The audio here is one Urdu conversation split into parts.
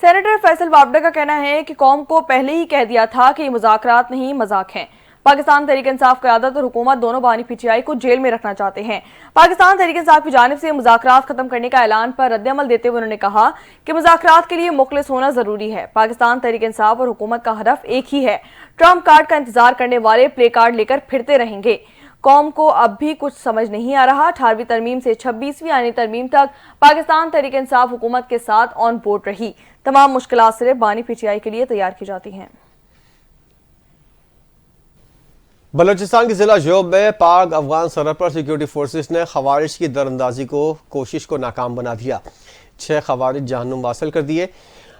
سینیٹر فیصل وابڈا کا کہنا ہے کہ قوم کو پہلے ہی کہہ دیا تھا کہ یہ مذاکرات نہیں مذاق ہیں۔ پاکستان تحریک انصاف قیادت اور حکومت دونوں بانی پی ٹی آئی کو جیل میں رکھنا چاہتے ہیں۔ پاکستان تحریک انصاف کی جانب سے مذاکرات ختم کرنے کا اعلان پر رد عمل دیتے ہوئے انہوں نے کہا کہ مذاکرات کے لیے مخلص ہونا ضروری ہے۔ پاکستان تحریک انصاف اور حکومت کا ہدف ایک ہی ہے، ٹرمپ کارڈ کا انتظار کرنے والے پلے کارڈ لے کر پھرتے رہیں گے۔ قوم کو اب بھی کچھ سمجھ نہیں آ رہا۔ 18ویں ترمیم سے 26ویں آئینی ترمیم تک پاکستان تحریک انصاف حکومت کے ساتھ آن بورڈ رہی۔ تمام مشکلات صرف بانی پی ٹی آئی کے لیے تیار کی جاتی ہیں۔ بلوچستان کے ضلع جوب میں پاک افغان سرحد پر سیکیورٹی فورسز نے خوارج کی دراندازی کوشش کو ناکام بنا دیا۔ 6 خوارج جہنم واصل کر دیے۔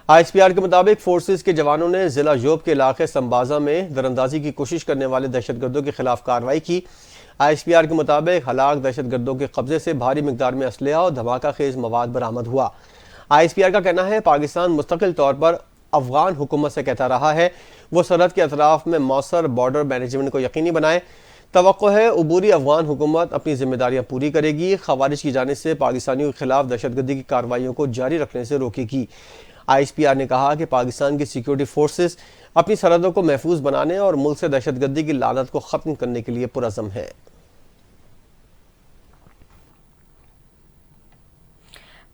آئی ایس پی آر کے مطابق فورسز کے جوانوں نے ضلع جوب کے علاقے سمبازہ میں دراندازی کی کوشش کرنے والے دہشت گردوں کے خلاف کارروائی کی۔ آئی ایس پی آر کے مطابق ہلاک دہشت گردوں کے قبضے سے بھاری مقدار میں اسلحہ اور دھماکہ خیز مواد برآمد ہوا۔ آئی ایس پی آر کا کہنا ہے پاکستان مستقل طور پر افغان حکومت سے کہتا رہا ہے وہ سرحد کے اطراف میں مؤثر بارڈر مینجمنٹ کو یقینی بنائے۔ توقع ہے عبوری افغان حکومت اپنی ذمہ داریاں پوری کرے گی، خوارج کی جانب سے پاکستانیوں کے خلاف دہشت گردی کی کارروائیوں کو جاری رکھنے سے روکے گی۔ آئی ایس پی آر نے کہا کہ پاکستان کی سیکیورٹی فورسز اپنی سرحدوں کو محفوظ بنانے اور ملک سے دہشت گردی کی لعنت کو ختم کرنے کے لیے پرعزم ہے۔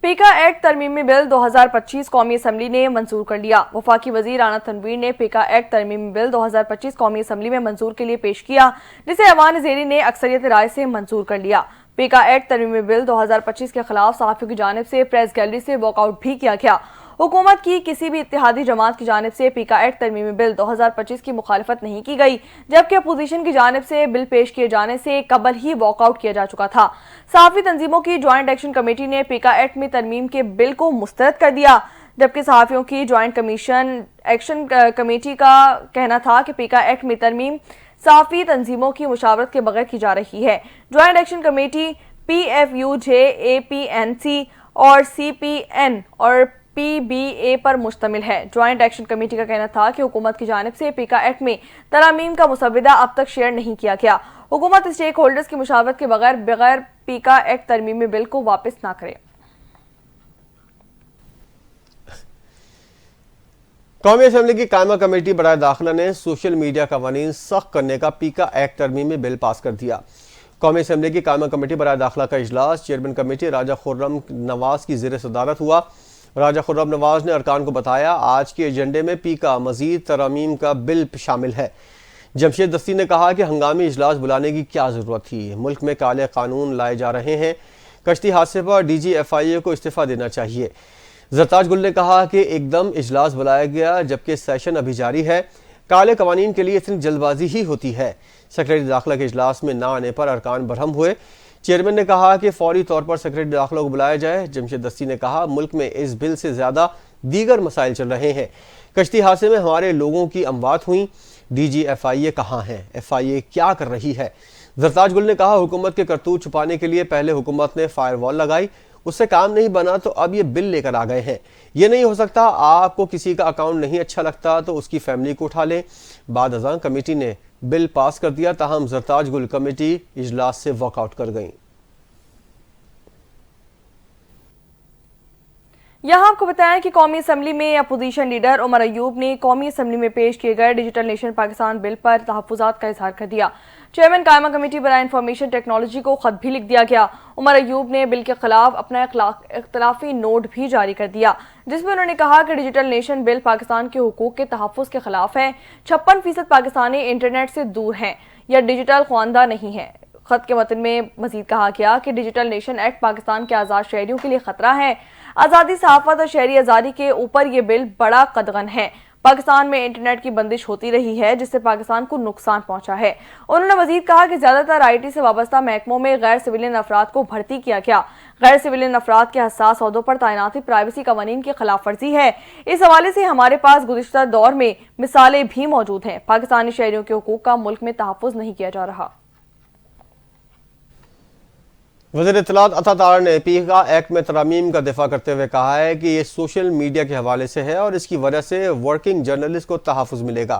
پیکا ایکٹ ترمیمی بل 2025 قومی اسمبلی نے منظور کر لیا۔ وفاقی وزیر رانا تنویر نے پیکا ایکٹ ترمیمی بل 2025 قومی اسمبلی میں منظور کے لیے پیش کیا، جسے ایوان زیریں نے اکثریت رائے سے منظور کر لیا۔ پیکا ایکٹ ترمیمی بل 2025 کے خلاف صحافیوں کی جانب سے پریس گیلری سے واک آؤٹ بھی کیا گیا۔ حکومت کی کسی بھی اتحادی جماعت کی جانب سے پیکا ایکٹ ترمیمی بل 2025 کی مخالفت نہیں کی گئی، جبکہ اپوزیشن کی جانب سے بل پیش کیے جانے سے قبل ہی واک آؤٹ کیا جا چکا تھا۔ صحافی تنظیموں کی جوائنٹ ایکشن کمیٹی نے پیکا ایکٹ میں ترمیم کے بل کو مسترد کر دیا، جبکہ صحافیوں کی جوائنٹ ایکشن کمیٹی کا کہنا تھا کہ پیکا ایکٹ میں ترمیم صحافی تنظیموں کی مشاورت کے بغیر کی جا رہی ہے۔ Joint action committee P F U J, A P N C اور سی پی این اور پی بی اے پر مشتمل ہے۔ جوائنٹ ایکشن کمیٹی کا کہنا تھا کہ حکومت کی جانب سے پیکا ایکٹ میں ترامیم کا مسودہ اب تک شیئر نہیں کیا گیا۔ حکومت اسٹیک ہولڈرز کی مشاورت کے بغیر پیکا ایکٹ ترمیمی بل کو واپس نہ کرے۔ قومی اسمبلی کی قائمہ کمیٹی برائے داخلہ نے سوشل میڈیا قوانین سخت کرنے کا پیکا ایکٹ ترمیمی بل پاس کر دیا۔ قومی اسمبلی کی قائمہ کمیٹی برائے داخلہ کا اجلاس چیئرمین کمیٹی راجہ خرم نواز کی زیر صدارت ہوا۔ راجہ خرم نواز نے ارکان کو بتایا آج کے ایجنڈے میں پیکا مزید ترامیم کا بل شامل ہے۔ جمشید دستی نے کہا کہ ہنگامی اجلاس بلانے کی کیا ضرورت تھی، ملک میں کالے قانون لائے جا رہے ہیں، کشتی حادثے پر ڈی جی ایف آئی اے کو استعفیٰ دینا چاہیے۔ زرتاج گل نے کہا کہ ایک دم اجلاس بلایا گیا جبکہ سیشن ابھی جاری ہے، کالے قوانین کے لیے اتنی جلد بازی ہی ہوتی ہے۔ سیکرٹری داخلہ کے اجلاس میں نہ آنے پر ارکان برہم ہوئے۔ چیئرمین نے کہا کہ فوری طور پر سیکرٹری داخلہ کو بلایا جائے۔ جمشید دستی نے کہا ملک میں اس بل سے زیادہ دیگر مسائل چل رہے ہیں، کشتی حادثے میں ہمارے لوگوں کی اموات ہوئیں، ڈی جی ایف آئی اے کہاں ہے، ایف آئی اے کیا کر رہی ہے۔ زرتاج گل نے کہا حکومت کے کرتوت چھپانے کے لیے پہلے حکومت نے فائر وال لگائی، اس سے کام نہیں بنا تو اب یہ بل لے کر آ گئے ہیں۔ یہ نہیں ہو سکتا آپ کو کسی کا اکاؤنٹ نہیں اچھا لگتا تو اس کی فیملی کو اٹھا لیں۔ بعد ازاں کمیٹی نے بل پاس کر دیا، تاہم زرتاج گل کمیٹی اجلاس سے واک آؤٹ کر گئیں۔ یہاں آپ کو بتائیں کہ قومی اسمبلی میں اپوزیشن لیڈر عمر ایوب نے قومی اسمبلی میں پیش کیے گئے ڈیجیٹل نیشن پاکستان بل پر تحفظات کا اظہار کر دیا۔ چیئرمین قائمہ کمیٹی برائے انفارمیشن ٹیکنالوجی کو خط بھی لکھ دیا گیا۔ عمر ایوب نے بل کے خلاف اپنا اختلافی نوٹ بھی جاری کر دیا، جس میں انہوں نے کہا کہ ڈیجیٹل نیشن بل پاکستان کے حقوق کے تحفظ کے خلاف ہے۔ 56% پاکستانی انٹرنیٹ سے دور ہیں یا ڈیجیٹل خواندہ نہیں ہیں۔ خط کے متن میں مزید کہا گیا کہ ڈیجیٹل نیشن ایکٹ پاکستان کے آزاد شہریوں کے لیے خطرہ ہے۔ آزادی، صحافت اور شہری آزادی کے اوپر یہ بل بڑا قدغن ہے۔ پاکستان میں انٹرنیٹ کی بندش ہوتی رہی ہے جس سے پاکستان کو نقصان پہنچا ہے۔ انہوں نے مزید کہا کہ زیادہ تر آئی ٹی سے وابستہ محکموں میں غیر سویلین افراد کو بھرتی کیا گیا۔ غیر سویلین افراد کے حساس عہدوں پر تعیناتی پرائیویسی قوانین کی خلاف ورزی ہے۔ اس حوالے سے ہمارے پاس گزشتہ دور میں مثالیں بھی موجود ہیں۔ پاکستانی شہریوں کے حقوق کا ملک میں تحفظ نہیں کیا جا رہا۔ وزیر اطلاعات عطا طاہر نے پیکا ایکٹ میں ترامیم کا دفاع کرتے ہوئے کہا ہے کہ یہ سوشل میڈیا کے حوالے سے ہے اور اس کی وجہ سے ورکنگ جرنلسٹ کو تحفظ ملے گا۔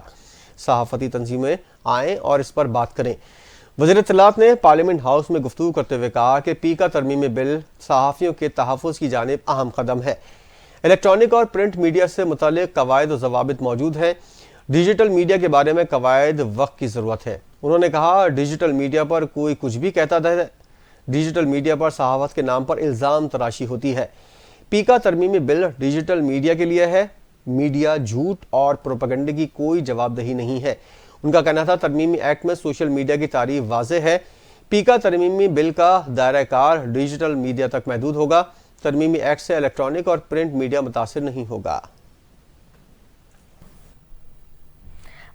صحافتی تنظیمیں آئیں اور اس پر بات کریں۔ وزیر اطلاعات نے پارلیمنٹ ہاؤس میں گفتگو کرتے ہوئے کہا کہ پیکا ترمیمی بل صحافیوں کے تحفظ کی جانب اہم قدم ہے۔ الیکٹرانک اور پرنٹ میڈیا سے متعلق قواعد و ضوابط موجود ہیں۔ ڈیجیٹل میڈیا کے بارے میں قواعد وقت کی ضرورت ہے۔ انہوں نے کہا ڈیجیٹل میڈیا پر کوئی کچھ بھی کہتا ہے، ڈیجیٹل میڈیا پر صحافت کے نام پر الزام تراشی ہوتی ہے۔ پیکا ترمیمی بل ڈیجیٹل میڈیا کے لیے ہے، میڈیا جھوٹ اور پروپیگنڈے کی کوئی جواب دہی نہیں ہے۔ ان کا کہنا تھا ترمیمی ایکٹ میں سوشل میڈیا کی تعریف واضح ہے۔ پیکا ترمیمی بل کا دائرہ کار ڈیجیٹل میڈیا تک محدود ہوگا۔ ترمیمی ایکٹ سے الیکٹرانک اور پرنٹ میڈیا متاثر نہیں ہوگا۔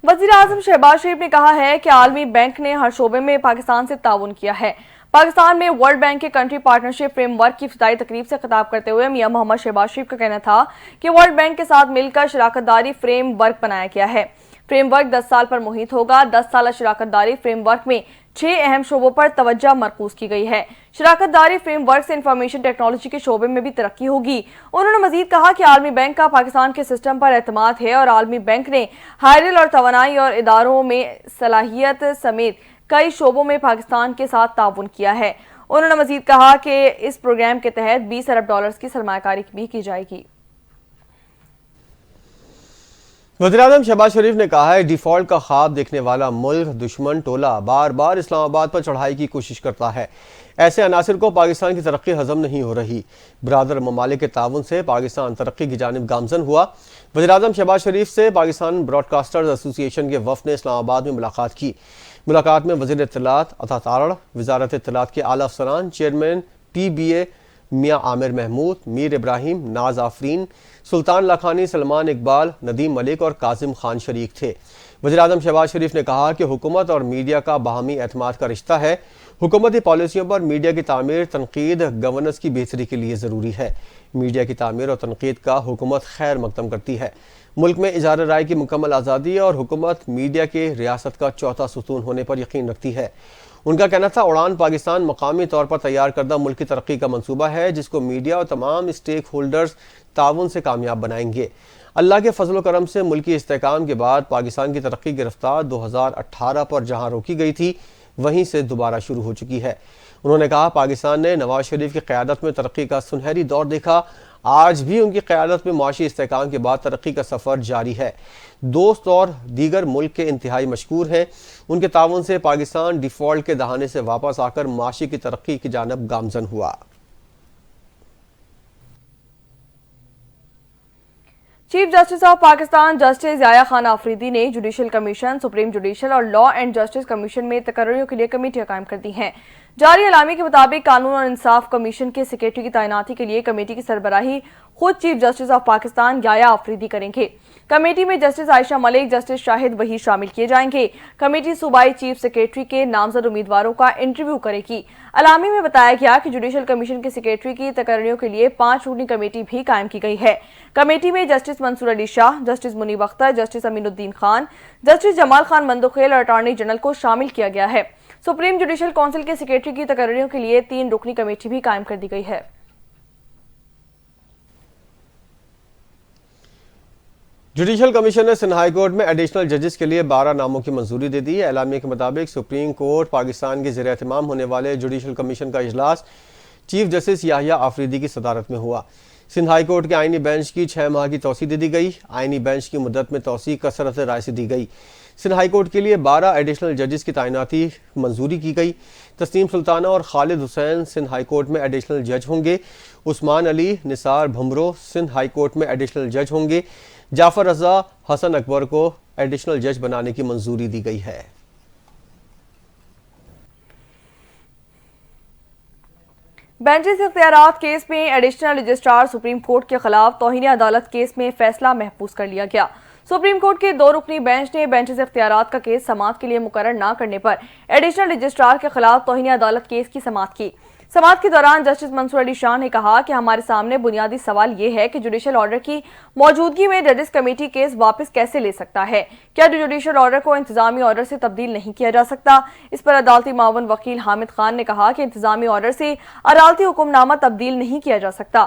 وزیر اعظم شہباز شریف نے کہا ہے کہ عالمی بینک نے ہر شعبے میں پاکستان سے تعاون کیا ہے۔ پاکستان میں ورلڈ بینک کے کنٹری پارٹنرشپ فریم ورک کی افتتاحی تقریب سے خطاب کرتے ہوئے میاں محمد شہباز شریف کا کہنا تھا کہ ورلڈ بینک کے ساتھ مل کر شراکت داری فریم ورک بنایا گیا ہے۔ فریم ورک 10 سال پر محیط ہوگا۔ 10 سالہ شراکت داری فریم ورک میں 6 اہم شعبوں پر توجہ مرکوز کی گئی ہے۔ شراکت داری فریم ورک سے انفارمیشن ٹیکنالوجی کے شعبے میں بھی ترقی ہوگی۔ انہوں نے مزید کہا کہ عالمی بینک کا پاکستان کے سسٹم پر اعتماد ہے اور عالمی بینک نے ہائرل اور توانائی اور اداروں میں صلاحیت سمیت کئی شعبوں میں پاکستان کے ساتھ تعاون کیا ہے۔ انہوں نے مزید کہا کہ اس پروگرام کے تحت 20 ارب ڈالرز کی سرمایہ کاری بھی کی جائے گی۔ وزیراعظم شہباز شریف نے کہا ہے ڈیفالٹ کا خواب دیکھنے والا ملک دشمن ٹولہ بار بار اسلام آباد پر چڑھائی کی کوشش کرتا ہے۔ ایسے عناصر کو پاکستان کی ترقی ہضم نہیں ہو رہی۔ برادر ممالک کے تعاون سے پاکستان ترقی کی جانب گامزن ہوا۔ وزیراعظم شہباز شریف سے پاکستان براڈ کاسٹرز ایسوسی ایشن کے وفد نے اسلام آباد میں ملاقات کی۔ ملاقات میں وزیر اطلاعات عطا تارڑ، وزارت اطلاعات کے اعلیٰ افسران، چیئرمین PBA میاں عامر محمود، میر ابراہیم، ناز آفرین، سلطان لاکھانی، سلمان اقبال، ندیم ملک اور کاظم خان شریک تھے۔ وزیراعظم شہباز شریف نے کہا کہ حکومت اور میڈیا کا باہمی اعتماد کا رشتہ ہے۔ حکومتی پالیسیوں پر میڈیا کی تعمیر تنقید گورننس کی بہتری کے لیے ضروری ہے۔ میڈیا کی تعمیر اور تنقید کا حکومت خیر مقدم کرتی ہے۔ ملک میں اظہار رائے کی مکمل آزادی اور حکومت میڈیا کے ریاست کا چوتھا ستون ہونے پر یقین رکھتی ہے۔ ان کا کہنا تھا اڑان پاکستان مقامی طور پر تیار کردہ ملک کی ترقی کا منصوبہ ہے جس کو میڈیا اور تمام اسٹیک ہولڈرز تعاون سے کامیاب بنائیں گے۔ اللہ کے فضل و کرم سے ملکی استحکام کے بعد پاکستان کی ترقی کی رفتار 2018 پر جہاں روکی گئی تھی وہیں سے دوبارہ شروع ہو چکی ہے۔ انہوں نے کہا پاکستان نے نواز شریف کی قیادت میں ترقی کا سنہری دور دیکھا۔ آج بھی ان کی قیادت میں معاشی استحکام کے بعد ترقی کا سفر جاری ہے۔ دوست اور دیگر ملک کے انتہائی مشکور ہیں۔ ان کے تعاون سے پاکستان ڈیفالٹ کے دہانے سے واپس آ کر معاشی کی ترقی کی جانب گامزن ہوا۔ Chief justice of Pakistan justice Zia Khan Afridi نے جوڈیشل کمیشن، سپریم جوڈیشل اور لا اینڈ جسٹس کمیشن میں تقرریوں کے لیے کمیٹیاں قائم کر دی ہیں۔ جاری اعلامیے کے مطابق قانون اور انصاف کمیشن کے سیکریٹری کی تعیناتی کے لیے کمیٹی کی سربراہی خود chief justice of Pakistan Zia Afridi کریں گے۔ کمیٹی میں جسٹس عائشہ ملک، جسٹس شاہد وحید شامل کیے جائیں گے۔ کمیٹی صوبائی چیف سیکریٹری کے نامزد امیدواروں کا انٹرویو کرے گی۔ اعلامیے میں بتایا گیا کہ جوڈیشل کمیشن کے سیکریٹری کی تقرریوں کے لیے 5 رکنی کمیٹی بھی قائم کی گئی ہے۔ کمیٹی میں جسٹس منصور علی شاہ، جسٹس منیب اختر، جسٹس امین الدین خان، جسٹس جمال خان مندوخیل اور اٹارنی جنرل کو شامل کیا گیا ہے۔ سپریم جوڈیشل کونسل کے سیکریٹری کی تقرریوں کے لیے 3 رکنی کمیٹی بھی قائم کر دی گئی ہے۔ جوڈیشل کمیشن نے سندھ ہائی کورٹ میں ایڈیشنل ججز کے لیے 12 ناموں کی منظوری دے دی ہے۔ اعلامیے کے مطابق سپریم کورٹ پاکستان کے زیر اہتمام ہونے والے جوڈیشل کمیشن کا اجلاس چیف جسٹس یحییٰ آفریدی کی صدارت میں ہوا۔ سندھ ہائی کورٹ کے آئینی بینچ کی 6 ماہ کی توسیع دے دی گئی۔ آئینی بینچ کی مدت میں توسیع کثرت رائے سے دی گئی۔ سندھ ہائی کورٹ کے لیے 12 ایڈیشنل ججز کی تعیناتی منظوری کی گئی۔ تسنیم سلطانہ اور خالد حسین سندھ ہائی کورٹ میں ایڈیشنل جج ہوں گے۔ عثمان علی، نثار بھمرو سندھ ہائی کورٹ میں ایڈیشنل جج ہوں گے۔ جعفر رضا، حسن اکبر کو ایڈیشنل جج بنانے کی منظوری دی گئی ہے۔ بینچز اختیارات کیس میں ایڈیشنل رجسٹرار سپریم کورٹ کے خلاف توہین عدالت کیس میں فیصلہ محفوظ کر لیا گیا۔ سپریم کورٹ کے 2 رکنی بینچ نے بینچز اختیارات کا کیس سماعت کے لیے مقرر نہ کرنے پر ایڈیشنل رجسٹرار کے خلاف توہین عدالت کیس کی سماعت کی۔ سماعت کے دوران جسٹس منصور علی شاہ نے کہا کہ ہمارے سامنے بنیادی سوال یہ ہے کہ جوڈیشل آرڈر کی موجودگی میں ججز کمیٹی کیس واپس کیسے لے سکتا ہے؟ کیا جوڈیشل آرڈر کو انتظامی آرڈر سے تبدیل نہیں کیا جا سکتا؟ اس پر عدالتی معاون وکیل حامد خان نے کہا کہ انتظامی آرڈر سے عدالتی حکم نامہ تبدیل نہیں کیا جا سکتا۔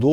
2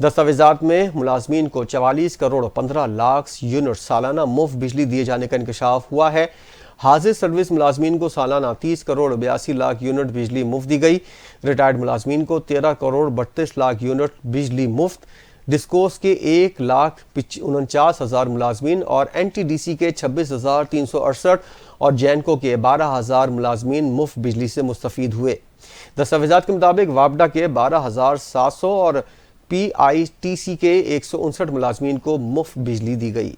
دستاویزات میں ملازمین کو 44 کروڑ 15 لاکھ یونٹ سالانہ مفت بجلی دیے جانے کا انکشاف ہوا ہے۔ حاضر سروس ملازمین کو سالانہ 30 کروڑ 82 لاکھ یونٹ بجلی مفت دی گئی۔ ریٹائرڈ ملازمین کو 13 کروڑ 32 لاکھ یونٹ بجلی مفت۔ ڈسکوس کے 1,49,000 ملازمین اور این ٹی ڈی سی کے 26,368 اور جینکو کے 12,000 ملازمین مفت بجلی سے مستفید ہوئے۔ دستاویزات کے مطابق وابڈا کے 12,700 اور پی آئی ٹی سی کے 159 ملازمین کو مفت بجلی دی گئی۔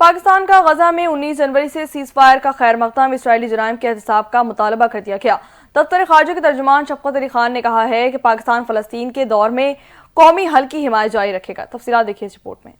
پاکستان کا غزہ میں 19 جنوری سے سیز فائر کا خیر مقدم اسرائیلی جرائم کے احتساب کا مطالبہ کر دیا گیا۔ دفتر خارجہ کے ترجمان شفقت علی خان نے کہا ہے کہ پاکستان فلسطین کے دور میں قومی حل کی حمایت جاری رکھے گا۔ تفصیلات دیکھیے اس رپورٹ میں۔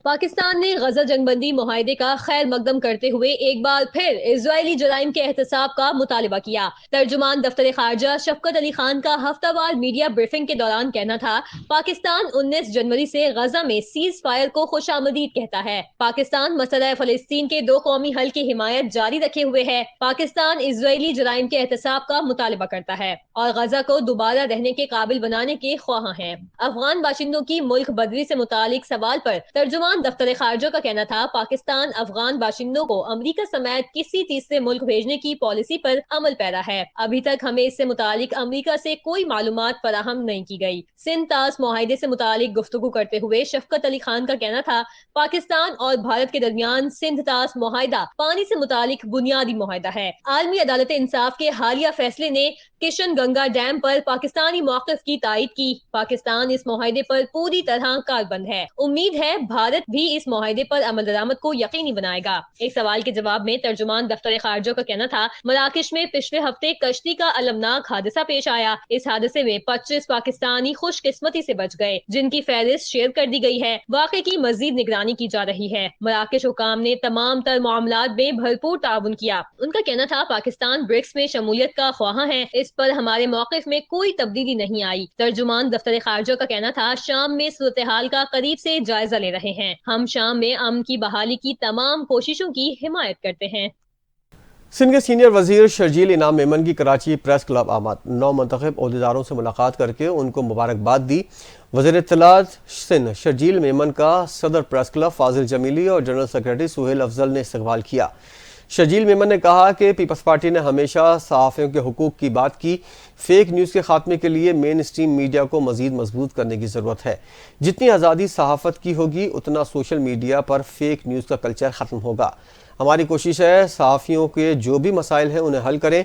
پاکستان نے غزہ جنگ بندی معاہدے کا خیر مقدم کرتے ہوئے ایک بار پھر اسرائیلی جرائم کے احتساب کا مطالبہ کیا۔ ترجمان دفتر خارجہ شفقت علی خان کا ہفتہ وار میڈیا بریفنگ کے دوران کہنا تھا، پاکستان 19 جنوری سے غزہ میں سیز فائر کو خوش آمدید کہتا ہے۔ پاکستان مسئلہ فلسطین کے دو قومی حل کی حمایت جاری رکھے ہوئے ہے۔ پاکستان اسرائیلی جرائم کے احتساب کا مطالبہ کرتا ہے اور غزہ کو دوبارہ رہنے کے قابل بنانے کے خواہاں ہیں۔ افغان باشندوں کی ملک بدری سے متعلق سوال پر ترجمان دفتر خارجہ کا کہنا تھا، پاکستان افغان باشندوں کو امریکہ سمیت کسی تیسرے ملک بھیجنے کی پالیسی پر عمل پیرا ہے۔ ابھی تک ہمیں اس سے متعلق امریکہ سے کوئی معلومات فراہم نہیں کی گئی۔ سندھ طاس معاہدے سے متعلق گفتگو کرتے ہوئے شفقت علی خان کا کہنا تھا، پاکستان اور بھارت کے درمیان سندھ طاس معاہدہ پانی سے متعلق بنیادی معاہدہ ہے۔ عالمی عدالت انصاف کے حالیہ فیصلے نے کشن گنگا ڈیم پر پاکستانی موقف کی تائید کی۔ پاکستان اس معاہدے پر پوری طرح کاربند ہے۔ امید ہے بھارت بھی اس معاہدے پر عمل درآمد کو یقینی بنائے گا۔ ایک سوال کے جواب میں ترجمان دفتر خارجہ کا کہنا تھا، مراکش میں پچھلے ہفتے کشتی کا المناک حادثہ پیش آیا۔ اس حادثے میں 25 پاکستانی خوش قسمتی سے بچ گئے، جن کی فہرست شیئر کر دی گئی ہے۔ واقعے کی مزید نگرانی کی جا رہی ہے۔ مراکش حکام نے تمام تر معاملات میں بھرپور تعاون کیا۔ ان کا کہنا تھا، پاکستان برکس میں شمولیت کا خواہاں ہے، اس پر ہمارے موقف میں کوئی تبدیلی نہیں آئی۔ ترجمان دفتر خارجہ کا کہنا تھا، شام میں صورتحال کا قریب سے جائزہ لے رہے ہیں۔ ہم شام میں امن کی بحالی کی تمام کوششوں کی حمایت کرتے ہیں۔ سندھ کے سینئر وزیر شرجیل انعام میمن کی کراچی پریس کلب آمد۔ 9 منتخب عہدیداروں سے ملاقات کر کے ان کو مبارکباد دی۔ وزیر اطلاعات سندھ شرجیل میمن کا صدر پریس کلب فاضل جمیلی اور جنرل سیکرٹری سہیل افضل نے استقبال کیا۔ شرجیل میمن نے کہا کہ پیپلز پارٹی نے ہمیشہ صحافیوں کے حقوق کی بات کی۔ فیک نیوز کے خاتمے کے لیے مین اسٹریم میڈیا کو مزید مضبوط کرنے کی ضرورت ہے۔ جتنی آزادی صحافت کی ہوگی، اتنا سوشل میڈیا پر فیک نیوز کا کلچر ختم ہوگا۔ ہماری کوشش ہے صحافیوں کے جو بھی مسائل ہیں انہیں حل کریں۔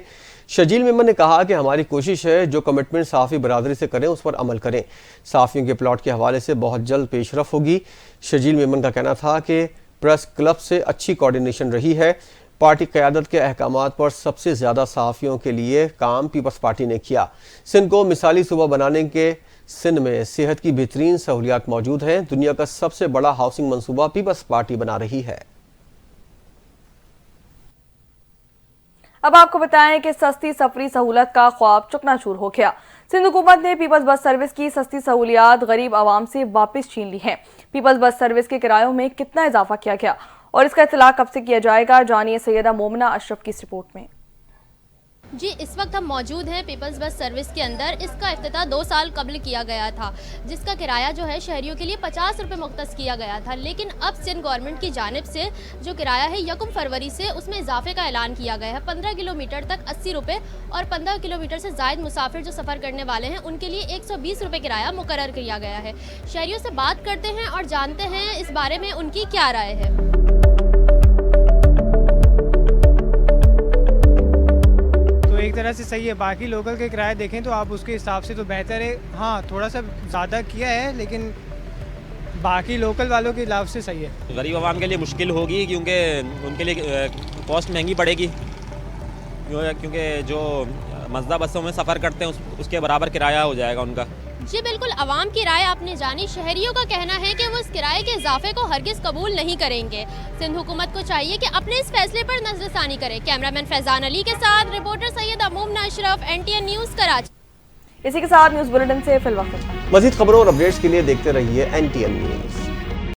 شرجیل میمن نے کہا کہ ہماری کوشش ہے جو کمٹمنٹ صحافی برادری سے کریں اس پر عمل کریں۔ صحافیوں کے پلاٹ کے حوالے سے بہت جلد پیش رفت ہوگی۔ شرجیل میمن کا کہنا تھا کہ پریس کلب سے اچھی کوارڈینیشن رہی ہے۔ پارٹی قیادت کے احکامات پر سب سے زیادہ صحافیوں کے لیے کام پیپلز پارٹی نے کیا۔ سندھ کو مثالی صوبہ بنانے کے سندھ میں صحت کی بہترین سہولیات موجود ہیں۔ دنیا کا سب سے بڑا ہاؤسنگ منصوبہ پیپلز پارٹی بنا رہی ہے۔ اب آپ کو بتائیں کہ سستی سفری سہولت کا خواب چکنا چور ہو گیا۔ سندھ حکومت نے پیپلز بس سروس کی سستی سہولیات غریب عوام سے واپس چھین لی ہیں۔ پیپلز بس سروس کے کرایوں میں کتنا اضافہ کیا گیا اور اس کا اطلاق کب سے کیا جائے گا، جانیے سیدہ مومنہ اشرف کی اس رپورٹ میں۔ جی، اس وقت ہم موجود ہیں پیپلز بس سروس کے اندر۔ اس کا افتتاح 2 سال قبل کیا گیا تھا، جس کا کرایہ جو ہے شہریوں کے لیے 50 روپے مختص کیا گیا تھا، لیکن اب سندھ گورنمنٹ کی جانب سے جو کرایہ ہے 1 فروری سے اس میں اضافے کا اعلان کیا گیا ہے۔ 15 کلومیٹر تک 80 روپے اور 15 کلومیٹر سے زائد مسافر جو سفر کرنے والے ہیں ان کے لیے 120 روپے کرایہ مقرر کیا گیا ہے۔ شہریوں سے بات کرتے ہیں اور جانتے ہیں اس بارے میں ان کی کیا رائے ہے۔ ایک طرح سے صحیح ہے، باقی لوکل کے کرایہ دیکھیں تو آپ اس کے حساب سے تو بہتر ہے۔ ہاں تھوڑا سا زیادہ کیا ہے، لیکن باقی لوکل والوں کے حساب سے صحیح ہے۔ غریب عوام کے لیے مشکل ہوگی کیونکہ ان کے لیے کاسٹ مہنگی پڑے گی، کیونکہ جو مزدہ بسوں میں سفر کرتے ہیں اس کے برابر کرایہ ہو جائے گا ان کا۔ جی بالکل، عوام کی رائے آپ نے جانی۔ شہریوں کا کہنا ہے کہ وہ اس کرائے کے اضافے کو ہرگز قبول نہیں کریں گے۔ سندھ حکومت کو چاہیے کہ اپنے اس فیصلے پر نظر ثانی کرے۔ کیمرامین فیضان علی کے ساتھ رپورٹر سیدہ مومنہ اشرف، NTN نیوز کراچی۔ اسی کے ساتھ نیوز بلیٹن سے فی الوقت۔ مزید خبروں اور اپڈیٹس کے لیے دیکھتے رہیے NTN نیوز۔